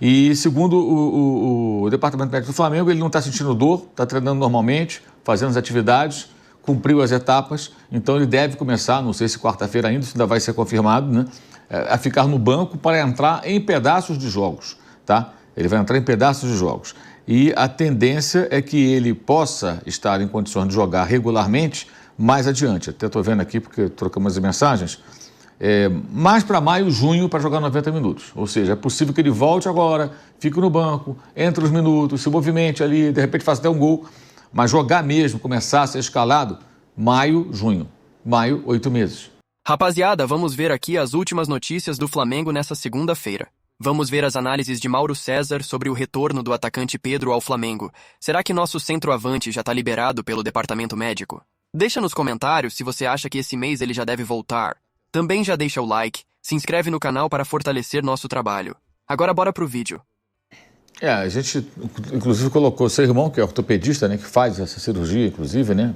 E segundo o Departamento Médico do Flamengo, ele não está sentindo dor, está treinando normalmente, fazendo as atividades, cumpriu as etapas, então ele deve começar, não sei se quarta-feira ainda, isso ainda vai ser confirmado, né, a ficar no banco para entrar em pedaços de jogos, tá? Ele vai entrar em pedaços de jogos. E a tendência é que ele possa estar em condições de jogar regularmente mais adiante. Até estou vendo aqui, porque trocamos as mensagens, mais para maio, junho, para jogar 90 minutos. Ou seja, é possível que ele volte agora, fique no banco, entre os minutos, se movimente ali, de repente faça até um gol. Mas jogar mesmo, começar a ser escalado, maio, junho. Maio, 8 meses. Rapaziada, vamos ver aqui as últimas notícias do Flamengo nessa segunda-feira. Vamos ver as análises de Mauro César sobre o retorno do atacante Pedro ao Flamengo. Será que nosso centroavante já está liberado pelo departamento médico? Deixa nos comentários se você acha que esse mês ele já deve voltar. Também já deixa o like, se inscreve no canal para fortalecer nosso trabalho. Agora bora pro vídeo. A gente inclusive colocou seu irmão, que é ortopedista, né, que faz essa cirurgia, inclusive, né,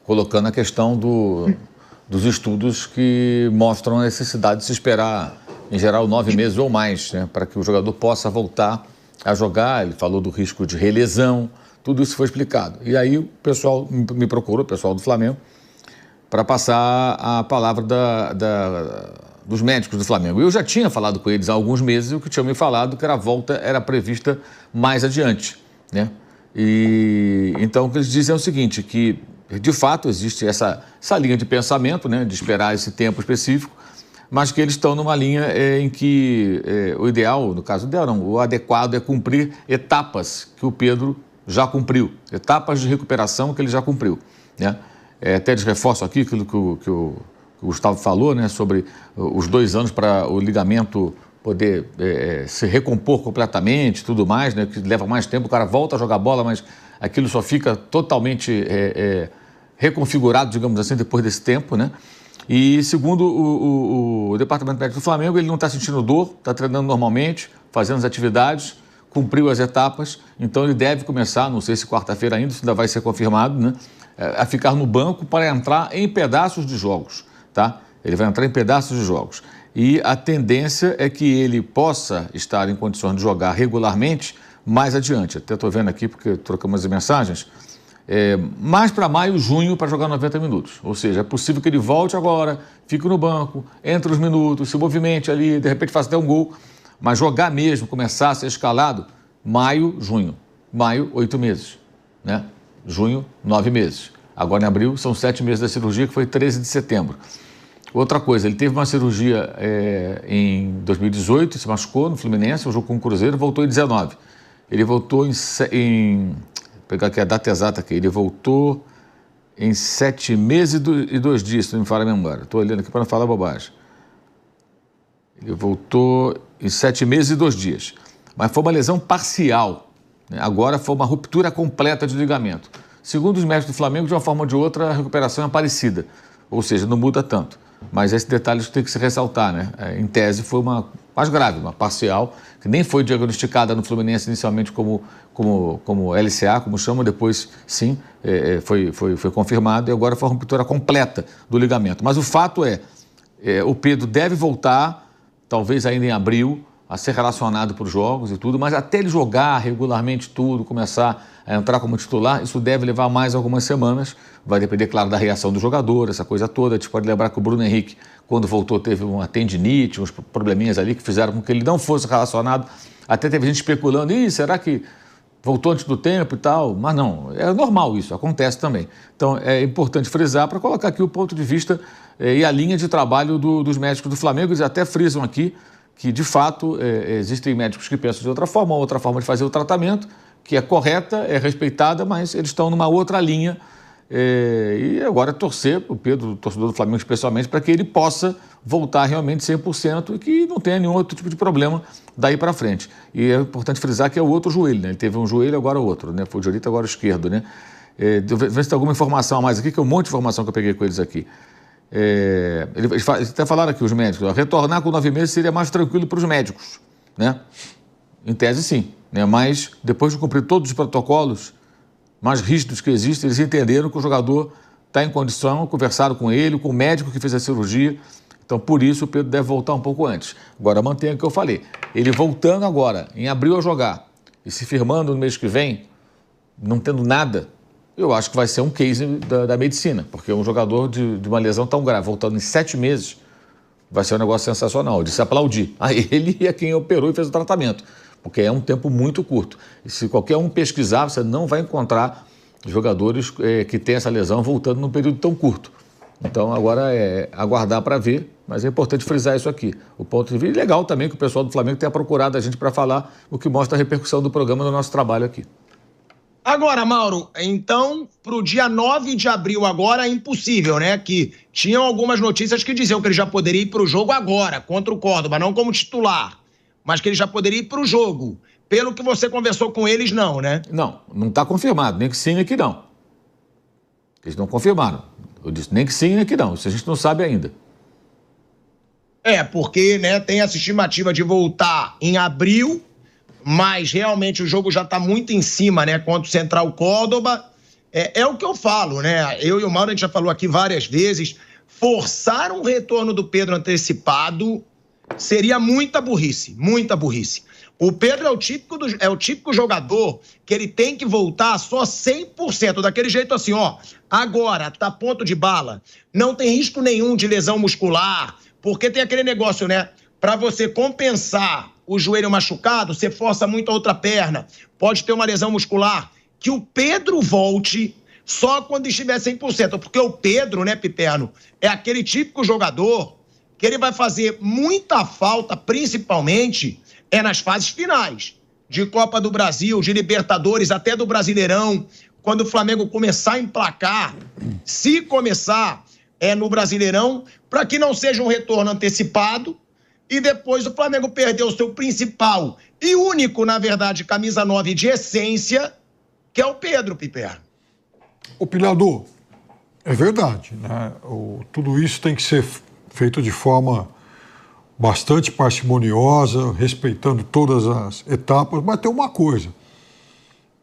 colocando a questão dos estudos que mostram a necessidade de se esperar, em geral, 9 meses ou mais, né, para que o jogador possa voltar a jogar. Ele falou do risco de relesão, tudo isso foi explicado. E aí o pessoal me procurou, o pessoal do Flamengo, para passar a palavra dos médicos do Flamengo. Eu já tinha falado com eles há alguns meses, o que tinham me falado que a volta era prevista mais adiante, né? E então o que eles dizem é o seguinte, que de fato existe essa linha de pensamento, né, de esperar esse tempo específico, mas que eles estão numa linha em que o ideal, no caso ideal não, o adequado é cumprir etapas que o Pedro já cumpriu, etapas de recuperação que ele já cumpriu, né? Até eles reforçam aqui aquilo que o Gustavo falou, né, sobre os 2 anos para o ligamento poder se recompor completamente, tudo mais, né, que leva mais tempo, o cara volta a jogar bola, mas aquilo só fica totalmente reconfigurado, digamos assim, depois desse tempo, né? E segundo o Departamento Médico do Flamengo, ele não está sentindo dor, está treinando normalmente, fazendo as atividades, cumpriu as etapas, então ele deve começar, não sei se quarta-feira ainda, isso ainda vai ser confirmado, né, a ficar no banco para entrar em pedaços de jogos, tá? Ele vai entrar em pedaços de jogos. E a tendência é que ele possa estar em condições de jogar regularmente mais adiante. Até estou vendo aqui, porque trocamos as mensagens, mais para maio, junho, para jogar 90 minutos. Ou seja, é possível que ele volte agora, fique no banco, entre os minutos, se movimente ali, de repente faça até um gol. Mas jogar mesmo, começar a ser escalado, maio, junho. Maio, 8 meses, né? Junho, 9 meses. Agora em abril são 7 meses da cirurgia, que foi 13 de setembro. Outra coisa, ele teve uma cirurgia em 2018, se machucou no Fluminense, jogou com o Cruzeiro, voltou em 19. Ele voltou vou pegar aqui a data exata aqui, ele voltou em 7 meses e 2 dias, se não me falha a memória. Estou olhando aqui para não falar bobagem. Ele voltou em 7 meses e 2 dias. Mas foi uma lesão parcial, né? Agora foi uma ruptura completa de ligamento. Segundo os médicos do Flamengo, de uma forma ou de outra, a recuperação é parecida. Ou seja, não muda tanto. Mas esse detalhe tem que se ressaltar, né? Em tese foi uma mais grave, uma parcial, que nem foi diagnosticada no Fluminense inicialmente como LCA, como chamam, depois sim, foi confirmado, e agora foi uma ruptura completa do ligamento. Mas o fato o Pedro deve voltar, talvez ainda em abril, a ser relacionado para os jogos e tudo, mas até ele jogar regularmente tudo, começar a entrar como titular, isso deve levar mais algumas semanas. Vai depender, claro, da reação do jogador, essa coisa toda. A gente pode lembrar que o Bruno Henrique, quando voltou, teve uma tendinite, uns probleminhas ali que fizeram com que ele não fosse relacionado. Até teve gente especulando, será que voltou antes do tempo e tal? Mas não, é normal isso, acontece também. Então é importante frisar para colocar aqui o ponto de vista e a linha de trabalho dos médicos do Flamengo. Eles até frisam aqui que, de fato, existem médicos que pensam de outra forma de fazer o tratamento, que é correta, é respeitada, mas eles estão numa outra linha. E agora torcer, o Pedro, o torcedor do Flamengo especialmente, para que ele possa voltar realmente 100% e que não tenha nenhum outro tipo de problema daí para frente. E é importante frisar que é o outro joelho, né? Ele teve um joelho, agora o outro, né? Foi o direito, agora o esquerdo, né? Vê se tem alguma informação a mais aqui, que é um monte de informação que eu peguei com eles aqui. Eles até falaram aqui, os médicos, retornar com 9 meses seria mais tranquilo para os médicos, né? Em tese, sim, né? Mas depois de cumprir todos os protocolos mais rígidos que existem, eles entenderam que o jogador está em condição, conversaram com ele, com o médico que fez a cirurgia, Então, por isso, o Pedro deve voltar um pouco antes. Agora, mantenha o que eu falei. Ele voltando agora, em abril a jogar, e se firmando no mês que vem, não tendo nada, eu acho que vai ser um case da medicina, porque um jogador de uma lesão tão grave, voltando em 7 meses, vai ser um negócio sensacional, de se aplaudir. A ele e a quem operou e fez o tratamento, porque é um tempo muito curto. E se qualquer um pesquisar, você não vai encontrar jogadores que têm essa lesão voltando num período tão curto. Então, agora é aguardar para ver, mas é importante frisar isso aqui. O ponto de vista legal também que o pessoal do Flamengo tenha procurado a gente para falar, o que mostra a repercussão do programa no nosso trabalho aqui. Agora, Mauro, então, para o dia 9 de abril agora é impossível, né? Que tinham algumas notícias que diziam que ele já poderia ir para o jogo agora, contra o Córdoba, não como titular, mas que ele já poderia ir para o jogo. Pelo que você conversou com eles, não, né? Não está confirmado, nem que sim, nem que não. Eles não confirmaram. Eu disse nem que sim, nem que não. Isso a gente não sabe ainda. Porque, né, tem essa estimativa de voltar em abril, mas realmente o jogo já está muito em cima, né, contra o Central Córdoba. É o que eu falo, né? Eu e o Mauro, a gente já falou aqui várias vezes, forçar um retorno do Pedro antecipado seria muita burrice, muita burrice. O Pedro é o típico jogador que ele tem que voltar só 100%, daquele jeito assim, ó, agora tá ponto de bala, não tem risco nenhum de lesão muscular, porque tem aquele negócio, né, para você compensar o joelho machucado, você força muito a outra perna, pode ter uma lesão muscular, que o Pedro volte só quando estiver 100%, porque o Pedro, né, Piperno, é aquele típico jogador que ele vai fazer muita falta, principalmente nas fases finais, de Copa do Brasil, de Libertadores, até do Brasileirão, quando o Flamengo começar a emplacar, se começar no Brasileirão, para que não seja um retorno antecipado e depois o Flamengo perder o seu principal e único, na verdade, camisa 9 de essência, que é o Pedro, Piper. Ô, Pilhador, é verdade, né? Tudo isso tem que ser feito de forma bastante parcimoniosa, respeitando todas as etapas, mas tem uma coisa.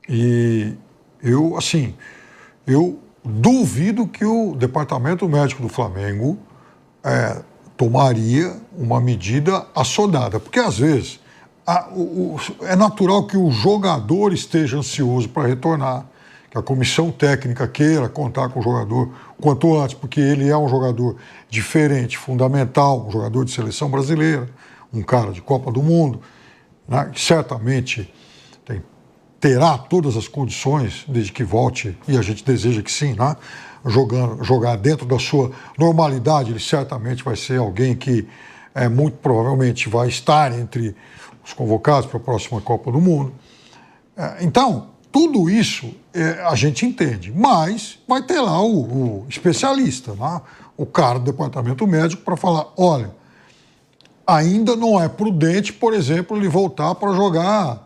E eu duvido que o Departamento Médico do Flamengo tomaria uma medida assodada, porque às vezes é natural que o jogador esteja ansioso para retornar, que a comissão técnica queira contar com o jogador quanto antes, porque ele é um jogador diferente, fundamental, um jogador de seleção brasileira, um cara de Copa do Mundo, né, que certamente terá todas as condições, desde que volte, e a gente deseja que sim, né, jogar dentro da sua normalidade. Ele certamente vai ser alguém que muito provavelmente vai estar entre os convocados para a próxima Copa do Mundo. Então, tudo isso a gente entende, mas vai ter lá o especialista, né? O cara do departamento médico, para falar, olha, ainda não é prudente, por exemplo, ele voltar para jogar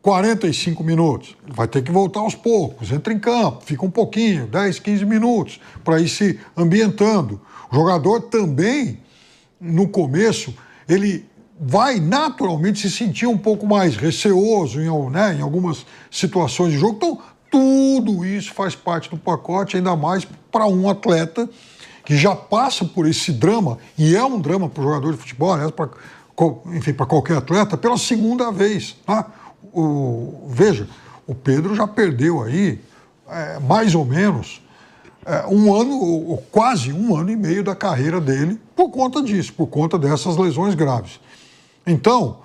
45 minutos. Ele vai ter que voltar aos poucos, entra em campo, fica um pouquinho, 10, 15 minutos, para ir se ambientando. O jogador também, no começo, ele vai naturalmente se sentir um pouco mais receoso em algumas situações de jogo. Então, tudo isso faz parte do pacote, ainda mais para um atleta que já passa por esse drama, e é um drama para o jogador de futebol, aliás, para qualquer atleta, pela segunda vez. Né? Veja, o Pedro já perdeu aí mais ou menos um ano, ou quase um ano e meio da carreira dele por conta disso, por conta dessas lesões graves. Então,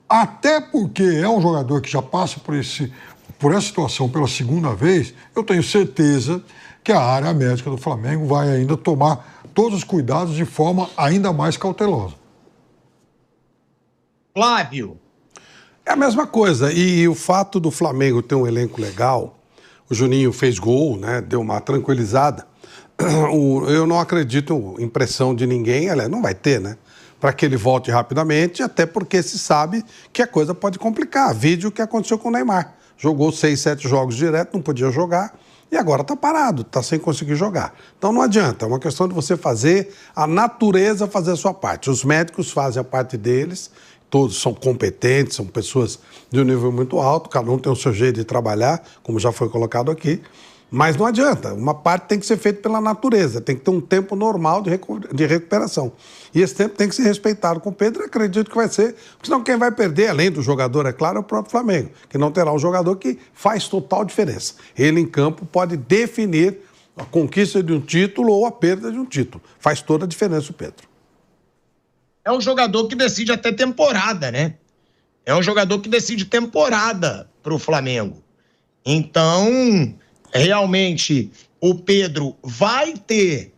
até porque é um jogador que já passa por essa situação pela segunda vez, eu tenho certeza que a área médica do Flamengo vai ainda tomar todos os cuidados de forma ainda mais cautelosa. Flávio. É a mesma coisa. E o fato do Flamengo ter um elenco legal, o Juninho fez gol, né, deu uma tranquilizada. Eu não acredito em pressão de ninguém, aliás, não vai ter, né? Para que ele volte rapidamente, até porque se sabe que a coisa pode complicar. Vídeo que aconteceu com o Neymar. Jogou 6, 7 jogos direto, não podia jogar, e agora está parado, está sem conseguir jogar. Então não adianta, é uma questão de você fazer a natureza fazer a sua parte. Os médicos fazem a parte deles, todos são competentes, são pessoas de um nível muito alto, cada um tem o seu jeito de trabalhar, como já foi colocado aqui. Mas não adianta, uma parte tem que ser feita pela natureza, tem que ter um tempo normal de recuperação. E esse tempo tem que ser respeitado com o Pedro, e acredito que vai ser, porque senão quem vai perder, além do jogador, é claro, é o próprio Flamengo, que não terá um jogador que faz total diferença. Ele em campo pode definir a conquista de um título ou a perda de um título. Faz toda a diferença o Pedro. É um jogador que decide até temporada, né? É um jogador que decide temporada para o Flamengo. Então, realmente, o Pedro vai ter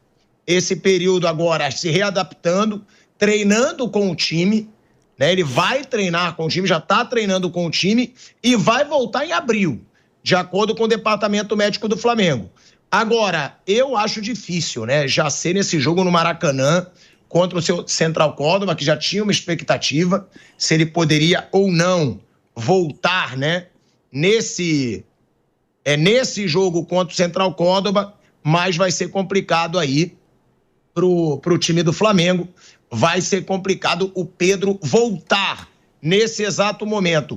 esse período agora se readaptando, treinando com o time, né? Ele vai treinar com o time, já está treinando com o time e vai voltar em abril, de acordo com o departamento médico do Flamengo. Agora, eu acho difícil, né? Já ser nesse jogo no Maracanã contra o seu Central Córdoba, que já tinha uma expectativa se ele poderia ou não voltar, né? Nesse jogo contra o Central Córdoba, mas vai ser complicado aí pro time do Flamengo. Vai ser complicado o Pedro voltar nesse exato momento.